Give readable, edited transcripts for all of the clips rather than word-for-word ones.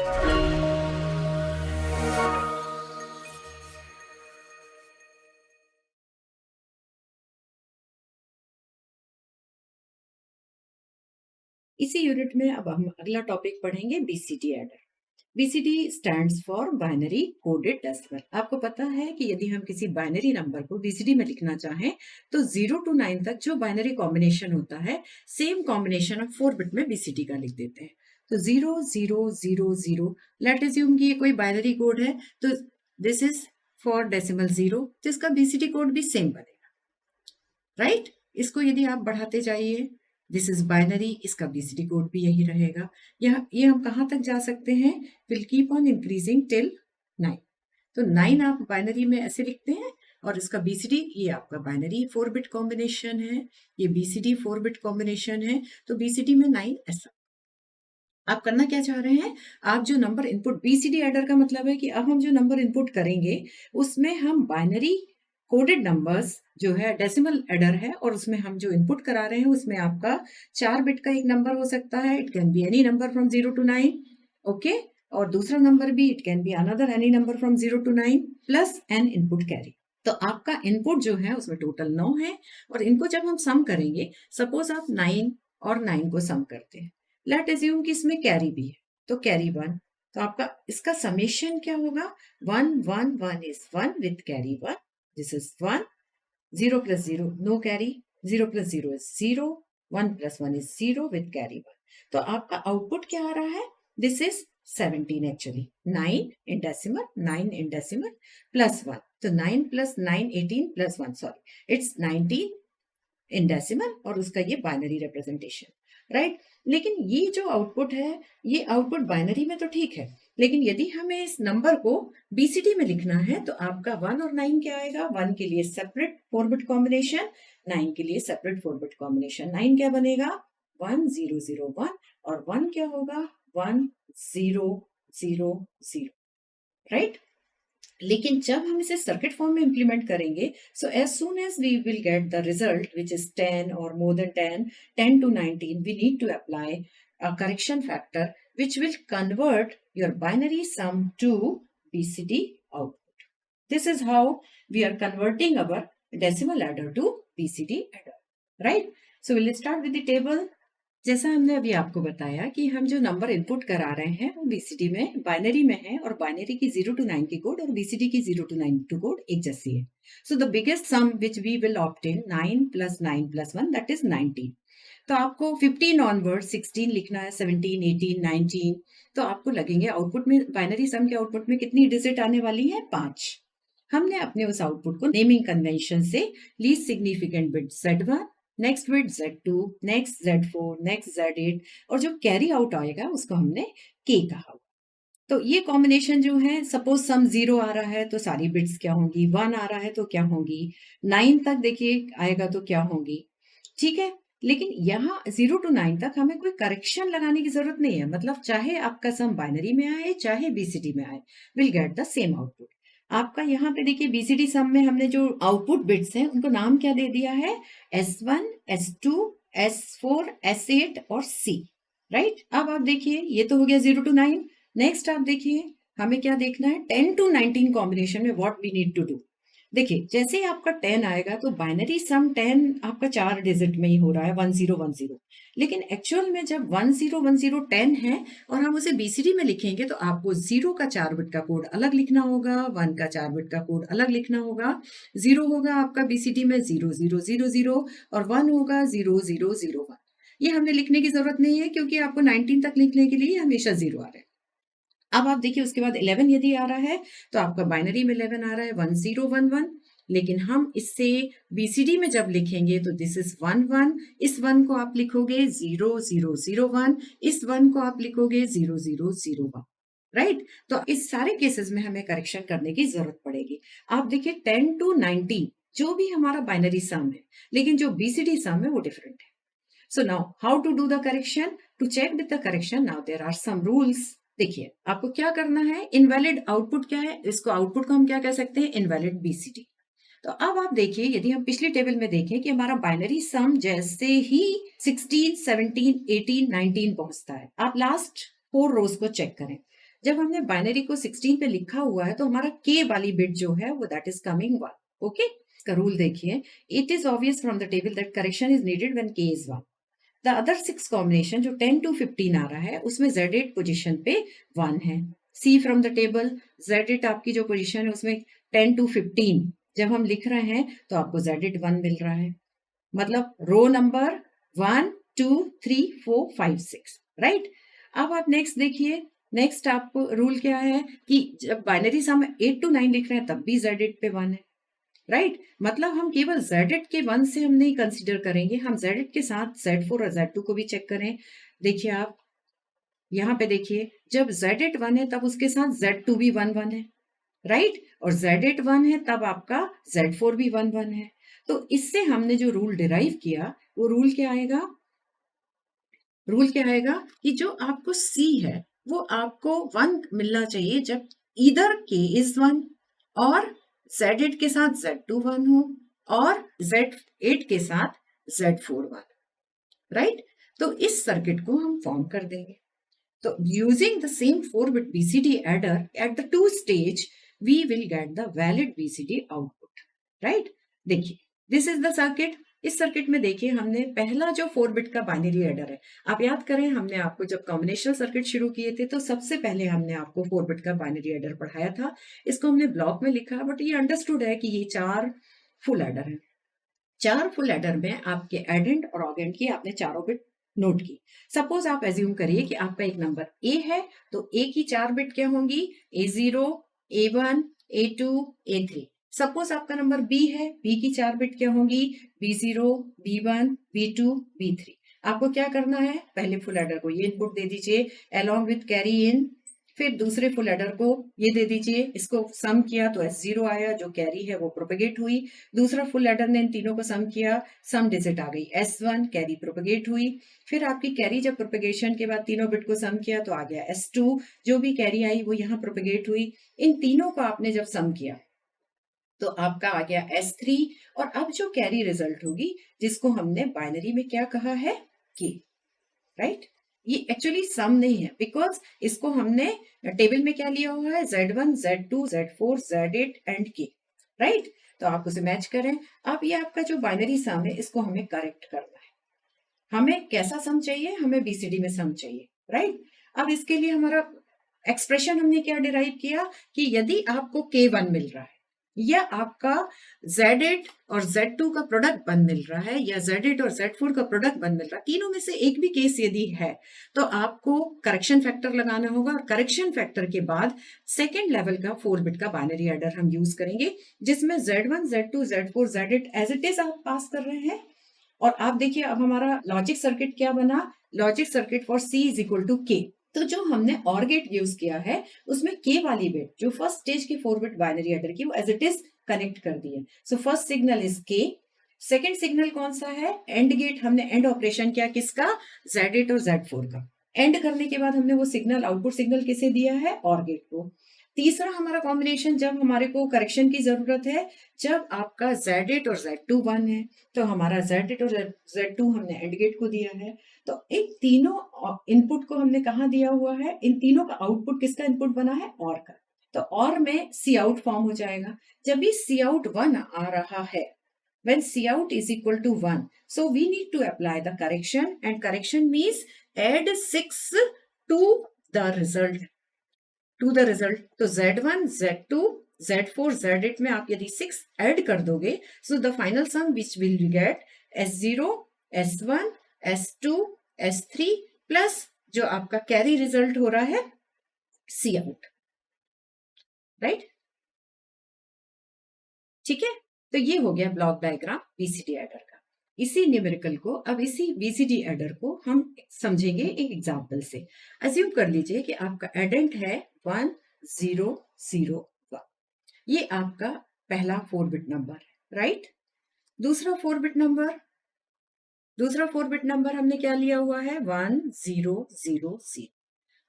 इसी यूनिट में अब हम अगला टॉपिक पढ़ेंगे BCD adder. BCD stands for binary coded decimal. आपको पता है कि यदि हम किसी बाइनरी नंबर को बीसीडी में लिखना चाहें तो 0 to 9 तक जो बाइनरी कॉम्बिनेशन होता है सेम कॉम्बिनेशन हम 4 बिट में बीसीडी का लिख देते हैं। तो 0000, लेट अज्यूम कि ये कोई बाइनरी कोड है, तो दिस इज फॉर डेसिमल 0, जिसका बीसीडी कोड भी सेम बनेगा, राइट? इसको यदि आप बढ़ाते जाइए, दिस इज बाइनरी, इसका बीसीडी कोड भी यही रहेगा। ये हम कहाँ तक जा सकते हैं? Will keep on increasing till 9। तो 9 आप बाइनरी में ऐसे लिखते हैं और इसका बीसीडी, ये आपका बाइनरी 4 बिट कॉम्बिनेशन है, ये बीसीडी 4 बिट कॉम्बिनेशन है, तो बीसीडी में 9 ऐसा। आप करना क्या चाह रहे हैं? आप जो नंबर इनपुट, बीसीडी एडर का मतलब है कि अब हम जो नंबर इनपुट करेंगे उसमें हम बाइनरी कोडेड नंबर्स जो है डेसिमल एडर है, और उसमें हम जो इनपुट करा रहे हैं उसमें आपका 4 बिट का एक नंबर हो सकता है, it can be any number from 0 to 9, okay. और दूसरा नंबर भी it can be another any number from 0 to 9 plus N input carry. तो आपका इनपुट जो है उसमें टोटल 9 है, और इनको जब हम सम करेंगे, सपोज आप 9 और 9 को सम करते हैं, लेट अज्यूम कि इसमें कैरी भी है, तो कैरी 1, तो आपका इसका समेशन क्या होगा? 1 1 1 is 1 with carry 1, this is 1, 0 plus 0 no carry, 0 plus 0 is 0, 1 plus 1 is 0 with carry 1। तो आपका आउटपुट क्या आ रहा है? This is 17 actually, 9 in decimal, 9 in decimal plus 1, तो 9 plus 9 18 plus 1, sorry it's 19 in decimal, और उसका ये बाइनरी रिप्रेजेंटेशन, राइट? लेकिन ये जो आउटपुट है, ये आउटपुट बाइनरी में तो ठीक है, लेकिन यदि हमें इस नंबर को बीसीडी में लिखना है तो आपका 1 और 9 क्या आएगा? 1 के लिए सेपरेट 4 बिट कॉम्बिनेशन, 9 के लिए सेपरेट 4 बिट कॉम्बिनेशन। 9 क्या बनेगा? 1 0 0 1, और 1 क्या होगा? 1 0 0 0, राइट? लेकिन जब हम इसे सर्किट फॉर्म में इंप्लीमेंट करेंगे, so as soon as we will get the result which is 10 और more than 10, 10 to 19, we need to apply a correction factor which will convert your binary sum to BCD output. This is how we are converting our decimal adder to BCD adder, right? So we'll start with the table. जैसा हमने अभी आपको बताया कि हम जो number input करा रहे हैं वो बीसीडी में बाइनरी में है, और बाइनरी की 0 to 9 की कोड और बीसीडी की 0 to 9 की कोड एक जैसी है। So the biggest sum which we will obtain 9 plus 9 plus 1, that is 19। तो आपको 15 ऑनवर्ड 16 लिखना है, 17 18 19, तो आपको लगेंगे आउटपुट में, बाइनरी सम के आउटपुट में कितनी डिजिट आने वाली है? 5। हमने अपने उस आउटपुट को नेमिंग कन्वेंशन से least significant bit Z1, next bit Z2, next Z4, next Z8, और जो कैरी आउट आएगा उसको हमने K कहा। तो ये कॉम्बिनेशन जो है, सपोज सम 0 आ रहा है तो सारी बिट्स क्या होंगी, 1 आ रहा है तो क्या होंगी, 9 तक देखिए आएगा तो क्या होंगी, ठीक है? लेकिन यहाँ 0 to 9 तक हमें कोई करेक्शन लगाने की जरूरत नहीं है, मतलब चाहे आपका सम बाइनरी में आए चाहे बीसीडी में आए, will get the same output. आपका यहाँ पे देखिए बीसीडी सम में हमने जो आउटपुट बिट्स हैं उनको नाम क्या दे दिया है? S1, S2, S4, S8 और C, राइट? अब आप देखिए ये तो हो गया 0 to 9। नेक्स्ट आप देखिए हमें क्या देखना है? 10 to 19 कॉम्बिनेशन में what we need to do. देखिए जैसे ही आपका 10 आएगा तो बाइनरी सम 10 आपका 4 डिजिट में ही हो रहा है, 1010, लेकिन एक्चुअल में जब 1010 10 है और हम उसे बीसीडी में लिखेंगे तो आपको 0 का 4 बिट का कोड अलग लिखना होगा, 1 का 4 बिट का कोड अलग लिखना होगा। 0 होगा आपका बीसीडी में 0000, और 1 होगा 0001। ये हमने लिखने की जरूरत नहीं है क्योंकि आपको 19 तक लिखने के लिए हमेशा 0 आ रहे हैं। अब आप देखिए उसके बाद 11 यदि आ रहा है तो आपका बाइनरी में 11 आ रहा है 1011, लेकिन हम इससे बीसीडी में जब लिखेंगे तो दिस इज 11, इस 1 को आप लिखोगे 0001, इस 1 को आप लिखोगे 0001, राइट? तो इस सारे केसेस में हमें करेक्शन करने की जरूरत पड़ेगी। आप देखिए 10 to 19 जो भी हमारा बाइनरी सम है, लेकिन जो बीसीडी सम है वो डिफरेंट है। So now how to do the correction? To check with the correction, now there are some rules. देखिए आपको क्या करना है, इनवैलिड आउटपुट क्या है, इसको आउटपुट को हम क्या कह सकते हैं? Invalid BCD. तो अब आप देखिए यदि हम पिछली टेबल में देखें कि हमारा बाइनरी सम जैसे ही 16 17 18 19 पहुंचता है, आप लास्ट 4 रोज को चेक करें, जब हमने बाइनरी को 16 पे लिखा हुआ है तो हमारा के वाली बिट जो है वो दैट इज कमिंग 1. ओके, इसका रूल देखिए. It is obvious from the table that correction is needed when के इज 1. द अदर 6 कॉम्बिनेशन जो 10 to 15 आ रहा है उसमें Z8 पोजीशन पे 1 है. सी फ्रॉम द टेबल Z8 आपकी जो पोजीशन है उसमें 10 to 15 जब हम लिख रहे हैं तो आपको Z8 1 मिल रहा है. मतलब रो नंबर 1 2 3 4 5 6, राइट. अब आप नेक्स्ट देखिए. नेक्स्ट आप रूल क्या है कि जब बाइनरी सम 8 to 9 लिख रहे हैं तब भी Z8 पे 1 है, राइट. मतलब हम केवल Z8 के 1 से हम नहीं कंसीडर करेंगे, हम Z8 के साथ Z4 और Z2 को भी चेक करें. देखिए आप यहाँ पे देखिए, जब Z8 1 है तब उसके साथ Z2 भी 1 1 है, राइट. और Z8 1 है तब आपका Z4 भी 1 1 है. तो इससे हमने जो रूल डिराइव किया वो रूल क्या आएगा? रूल क्या आएगा कि जो आपको C है वो आपको 1 मिलना चाहिए जब इधर K इज 1 और Z8 के साथ Z2 1 हो और Z8 के साथ Z4 1, राइट. तो इस सर्किट को हम फॉर्म कर देंगे. तो using the same 4-bit BCD adder at the 2 stage we will get the valid BCD output, right. देखिए, दिस इज द सर्किट. इस सर्किट में देखिए हमने पहला जो 4-bit का बाइनरी एडर है, आप याद करें हमने आपको जब कॉम्बिनेशनल सर्किट शुरू किए थे तो सबसे पहले हमने आपको 4-bit का बाइनरी एडर पढ़ाया था. इसको हमने ब्लॉक में लिखा, बट ये अंडरस्टूड है कि ये 4 फुल एडर है. 4 फुल एडर में आपके एडेंड और ऑगेंड की आपने चारों बिट नोट की. सपोज आप एज्यूम करिए कि आपका एक नंबर ए है तो ए की 4 बिट क्या होंगी? A0, A1, A2, A3. Suppose आपका नंबर बी है, बी की 4 बिट क्या होंगी? B0, B1, B2, B3. आपको क्या करना है? पहले फुल एडर को ये इनपुट दे दीजिए along with कैरी इन. फिर दूसरे फुल एडर को ये दे दीजिए, इसको सम किया तो S0 आया, जो कैरी है वो प्रोपेगेट हुई. दूसरा फुल एडर ने इन तीनों को सम किया, सम डिजिट आ गई S1, कैरी प्रोपेगेट हुई. फिर आपकी कैरी जब प्रोपेगेशन के बाद तीनों बिट को सम किया तो आ गया S2, जो भी कैरी आई वो यहाँ प्रोपेगेट हुई. इन तीनों को आपने जब सम किया तो आपका आ गया S3. और अब जो कैरी रिजल्ट होगी जिसको हमने बाइनरी में क्या कहा है? K, right. ये एक्चुअली सम नहीं है बिकॉज इसको हमने टेबल में क्या लिया हुआ है? Z1, Z2, Z4, Z8 and K, right. तो आप उसे मैच करें. अब ये आपका जो बाइनरी सम है इसको हमें करेक्ट करना है. हमें कैसा सम चाहिए? हमें BCD में सम चाहिए, राइट. अब इसके लिए हमारा एक्सप्रेशन हमने क्या डिराइव किया कि यदि आपको K1 मिल रहा है या आपका Z8 और Z2 का प्रोडक्ट 1 मिल रहा है या Z8 और Z4 का प्रोडक्ट 1 मिल रहा है, तीनों में से एक भी केस यदि है तो आपको करेक्शन फैक्टर लगाना होगा. और करेक्शन फैक्टर के बाद सेकेंड लेवल का 4-bit का बाइनरी एडर हम यूज करेंगे जिसमें Z1, Z2, Z4, Z8 as it is आप पास कर रहे हैं. और आप देखिए अब हमारा लॉजिक सर्किट क्या बना? Logic circuit for C is equal to K. तो जो हमने OR गेट यूज किया है उसमें K वाली बिट जो फर्स्ट स्टेज की 4-bit बाइनरी एडर की वो एज इट इज कनेक्ट कर दी है. So first signal is K. Second signal कौन सा है? And gate. हमने एंड ऑपरेशन किया किसका? Z8 और Z4 का. एंड करने के बाद हमने वो सिग्नल आउटपुट सिग्नल किसे दिया है? OR गेट को. तीसरा हमारा कॉम्बिनेशन जब हमारे को करेक्शन की जरूरत है, जब आपका Z8 और Z2 1 है तो हमारा Z8 और Z2 हमने एंड गेट को दिया है. तो इन तीनों इनपुट को हमने कहा दिया हुआ है? इन तीनों का आउटपुट किसका इनपुट बना है? OR का. तो OR में C आउट फॉर्म हो जाएगा. जब भी C आउट 1 आ रहा है, when C out is equal to 1, so we need to apply the correction, and correction means add 6 to the result. तो Z1, Z2, Z4, Z8 में आप यदि 6 ऐड कर दोगे so the final sum which will get S0, S1, S2, S3 plus जो आपका carry result हो रहा है C आउट, राइट. ठीक है. तो ये हो गया ब्लॉक डायग्राम BCD एडर का. इसी न्यूमेरिकल को, अब इसी BCD एडर को हम समझेंगे एक एग्जांपल से. अज्यूम कर लीजिए कि आपका एडेंट है 1 0 0 1. ये आपका पहला 4-bit नंबर है, राइट. दूसरा 4-bit नंबर हमने क्या लिया हुआ है? 1 0 0 0.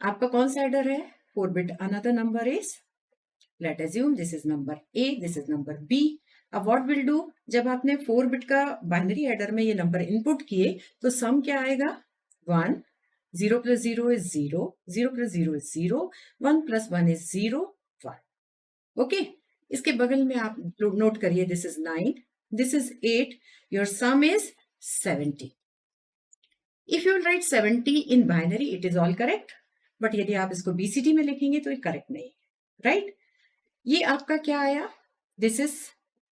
आपका कौन सा एडर है? 4-bit. Another number is, late assume this is number A, this is number B. अब व्हाट विल डू, जब आपने 4-bit का बाइनरी एडर में ये नंबर इनपुट किए तो सम क्या आएगा? 1 0 plus 0 is 0, 0 plus 0 is 0, 1 plus 1 is 0, 1. Okay, इसके बगल में आप नोट करिए, this is 9, this is 8, your some is 70. If you right 70 in binary it is all correct, but यदि आप इसको बीसीडी में लिखेंगे तो ये करेक्ट नहीं, राइट? ये आपका क्या आया, दिस इज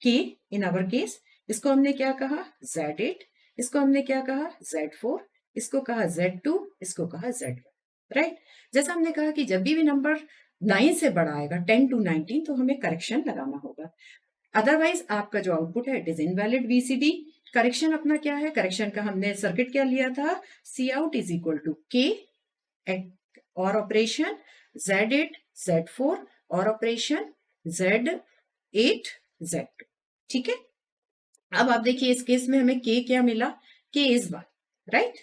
के इन आवर केस, इसको हमने क्या कहा Z8, इसको हमने क्या कहा Z4, इसको कहा Z2, इसको कहा Z1, राइट? जैसा हमने कहा कि जब भी नंबर 9 से बड़ा आएगा 10 to 19 तो हमें करेक्शन लगाना होगा, अदरवाइज आपका जो आउटपुट है it is invalid BCD. Correction अपना क्या है, करेक्शन का हमने सर्किट क्या लिया था, सी आउट इज इक्वल टू के और ऑपरेशन Z8 Z4 और ऑपरेशन Z8 Z2, ठीक है? अब आप देखिए इस केस में हमें के क्या मिला, के इज 1, राइट?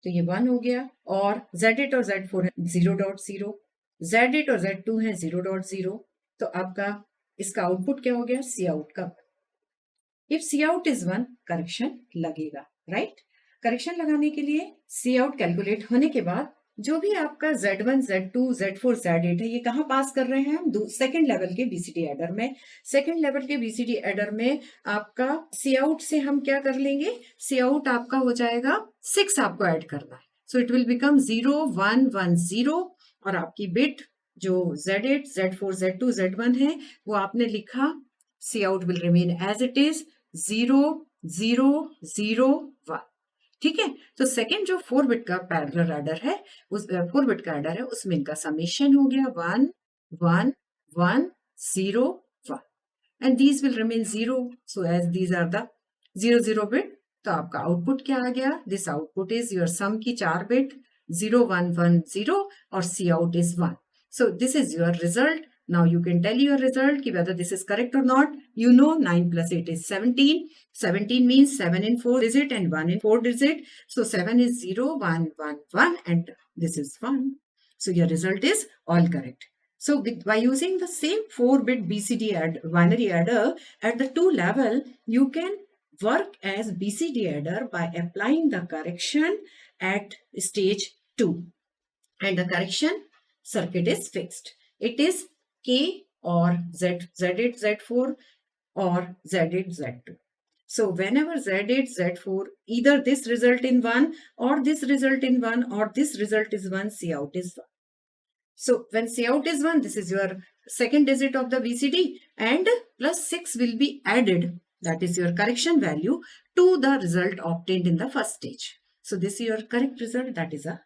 तो ये 1 हो गया, और Z8 और Z4 है 0.0, Z8 और Z2 है 0.0, तो आपका इसका आउटपुट क्या हो गया, सी आउट का. If C out is 1 correction लगेगा, राइट? करेक्शन लगाने के लिए सी आउट कैलकुलेट होने के बाद जो भी आपका Z1 Z2 Z4 Z8 है ये कहाँ पास कर रहे हैं हम, सेकेंड लेवल के बीसीडी एडर में. सेकेंड लेवल के बीसीडी एडर में आपका सी आउट से हम क्या कर लेंगे, सी आउट आपका हो जाएगा 6, आपको ऐड करना है, सो इट विल बिकम 0 1 1 0, और आपकी बिट जो Z8 Z4 Z2 Z1 है वो आपने लिखा, C out will remain as it is 0 0 0 1, ठीक है? तो सेकेंड जो 4 बिट का पैरेलल एडर है, उस 4 बिट का एडर है, उसमें इनका समेशन हो गया 1 1 1 0 1, and these will remain 0, so as these are the 0 0 bit. तो आपका आउटपुट क्या आ गया, this output is your sum की 4 बिट 0 1 1 0 और C out is 1. So this is your result. Now you can tell your result ki whether this is correct or not. You know 9 plus 8 is 17. 17 means 7 in 4 digit and 1 in 4 digit. So 7 is 0, 1, 1, 1 and this is 1. So your result is all correct. So by using the same 4-bit BCD binary adder at the 2 level, you can work as BCD adder by applying the correction at stage 2. And the correction circuit is fixed. It is K or Z8 Z4 or Z8 Z2. So whenever Z8 Z4 either this result in 1 or this result in 1 or this result is 1, C out is 1. So when C out is 1, this is your second digit of the BCD and plus 6 will be added, that is your correction value, to the result obtained in the first stage. So this is your correct result, that is a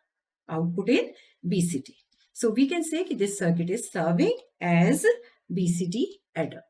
output in BCD. So we can say that this circuit is serving as BCD adder.